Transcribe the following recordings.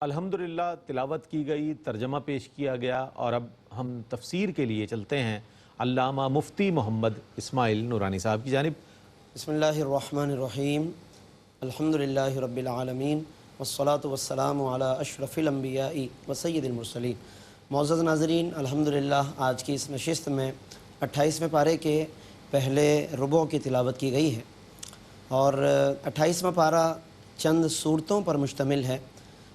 الحمدللہ تلاوت کی گئی، ترجمہ پیش کیا گیا، اور اب ہم تفسیر کے لیے چلتے ہیں علامہ مفتی محمد اسماعیل نورانی صاحب کی جانب۔ بسم اللہ الرحمن الرحیم، الحمدللہ رب العالمین، والصلاة والسلام علی اشرف الانبیاء و سید المرسلین۔ معزز ناظرین، الحمدللہ آج کی اس نشست میں 28ویں پارے کے پہلے ربع کی تلاوت کی گئی ہے، اور 28واں پارہ چند صورتوں پر مشتمل ہے،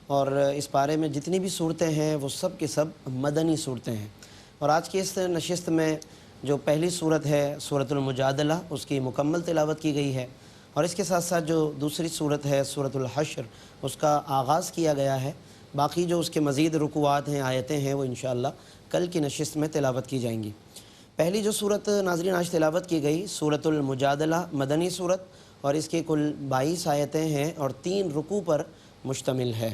اور اس پارے میں جتنی بھی صورتیں ہیں وہ سب کے سب مدنی صورتیں ہیں۔ اور آج کی اس نشست میں جو پہلی صورت ہے سورۃ المجادلہ، اس کی مکمل تلاوت کی گئی ہے، اور اس کے ساتھ ساتھ جو دوسری صورت ہے سورۃ الحشر، اس کا آغاز کیا گیا ہے۔ باقی جو اس کے مزید رکوعات ہیں، آیتیں ہیں، وہ انشاءاللہ کل کی نشست میں تلاوت کی جائیں گی۔ پہلی جو صورت ناظرین آج تلاوت کی گئی سورۃ المجادلہ، مدنی صورت، اور اس کی کل 22 آیتیں ہیں اور 3 رکوع پر مشتمل ہے۔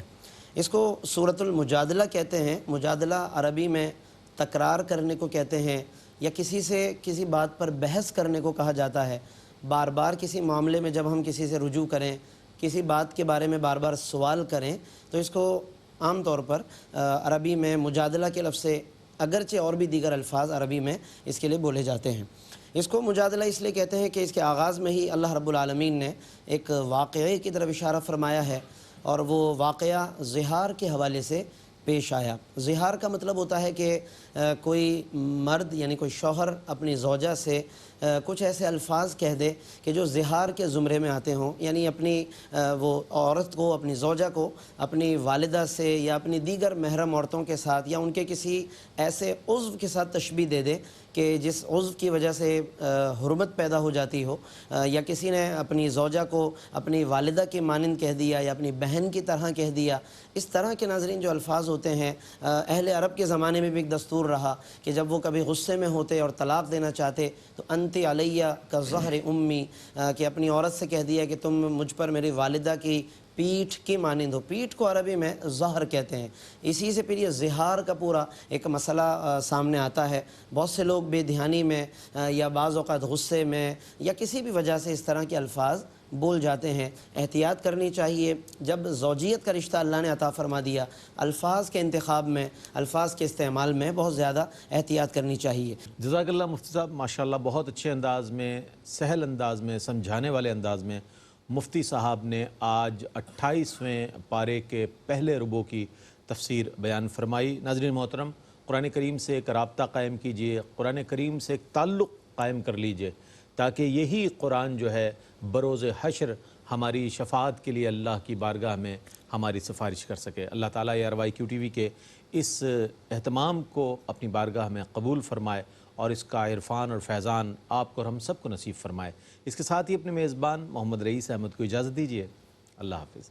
اس کو سورۃ المجادلہ کہتے ہیں۔ مجادلہ عربی میں تکرار کرنے کو کہتے ہیں، یا کسی سے کسی بات پر بحث کرنے کو کہا جاتا ہے۔ بار بار کسی معاملے میں جب ہم کسی سے رجوع کریں، کسی بات کے بارے میں بار بار سوال کریں، تو اس کو عام طور پر عربی میں مجادلہ کے لفظ سے، اگرچہ اور بھی دیگر الفاظ عربی میں اس کے لیے بولے جاتے ہیں۔ اس کو مجادلہ اس لیے کہتے ہیں کہ اس کے آغاز میں ہی اللہ رب العالمین نے ایک واقعے کی طرف اشارہ فرمایا ہے، اور وہ واقعہ زہار کے حوالے سے پیش آیا۔ زہار کا مطلب ہوتا ہے کہ کوئی مرد یعنی کوئی شوہر اپنی زوجہ سے کچھ ایسے الفاظ کہہ دے کہ جو زہار کے زمرے میں آتے ہوں، یعنی اپنی وہ عورت کو، اپنی زوجہ کو اپنی والدہ سے یا اپنی دیگر محرم عورتوں کے ساتھ یا ان کے کسی ایسے عضو کے ساتھ تشبیہ دے دے کہ جس عضو کی وجہ سے حرمت پیدا ہو جاتی ہو، یا کسی نے اپنی زوجہ کو اپنی والدہ کے مانند کہہ دیا یا اپنی بہن کی طرح کہہ دیا۔ اس طرح کے ناظرین جو الفاظ ہوتے ہیں، اہل عرب کے زمانے میں بھی ایک دستور رہا کہ جب وہ کبھی غصے میں ہوتے اور طلاق دینا چاہتے تو انت علیہ کا ظہر امی، کہ اپنی عورت سے کہہ دیا کہ تم مجھ پر میری والدہ کی پیٹھ کی مانند ہو۔ پیٹھ کو عربی میں ظہر کہتے ہیں۔ اسی سے پھر یہ زہار کا پورا ایک مسئلہ سامنے آتا ہے۔ بہت سے لوگ بے دھیانی میں یا بعض اوقات غصے میں یا کسی بھی وجہ سے اس طرح کے الفاظ بول جاتے ہیں۔ احتیاط کرنی چاہیے۔ جب زوجیت کا رشتہ اللہ نے عطا فرما دیا، الفاظ کے انتخاب میں، الفاظ کے استعمال میں بہت زیادہ احتیاط کرنی چاہیے۔ جزاک اللہ مفتی صاحب، ماشاءاللہ بہت اچھے انداز میں، سہل انداز میں، سمجھانے والے انداز میں مفتی صاحب نے آج 28ویں پارے کے پہلے ربع کی تفسیر بیان فرمائی۔ ناظرین محترم، قرآن کریم سے ایک رابطہ قائم کیجئے، قرآن کریم سے ایک تعلق قائم کر لیجئے، تاکہ یہی قرآن جو ہے بروز حشر ہماری شفاعت کے لیے اللہ کی بارگاہ میں ہماری سفارش کر سکے۔ اللہ تعالیٰ ARYQ-TV کے اس اہتمام کو اپنی بارگاہ میں قبول فرمائے، اور اس کا عرفان اور فیضان آپ کو اور ہم سب کو نصیب فرمائے۔ اس کے ساتھ ہی اپنے میزبان محمد رئیس احمد کو اجازت دیجیے۔ اللہ حافظ۔